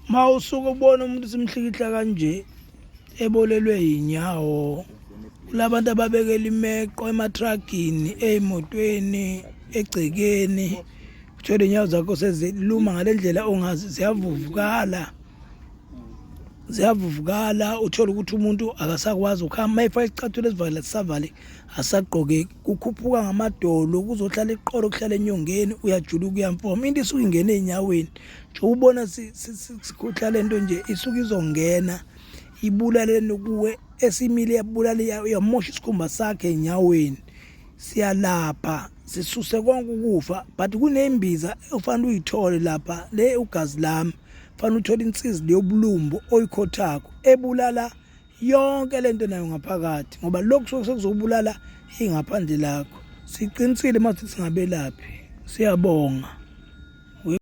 Mawusuka ubona umuntu simhlikihla kanje ebolelwe inyawo, kulabantu ababekela imeqo ematragini, ezimotweni, egcekeni, uthole inyawo zakho seziluma ngalendlela ongazi ziyavuvukala, uthole ukuthi umuntu akasakwazi ukuhamba, mayifaka isicathulo esivalile sisavale asagqokeki, kukhuphuka ngamadolo, kuzohlala iqolo, kuhlala enyongeni, uyajuluka uyamfoma, into isuke ingene ey'nyaweni nje ubona sikhuhla lento nje isuke izongena ibulale nokuwe esimile, yabulala yamosha isikhumba sakhe ey'nyaweni. Siyalapha sisuse konke ukufa, but kunembiza ofanele uyithole lapha, le ugazi lami fanele uthole insizi leyobulumbu oyikhothakho ebulala yonke lento nayo ngaphakathi, ngoba lokhu sekuzobulala ingaphandle lakho. Siqinisile mase singabelaphi. Siyabonga.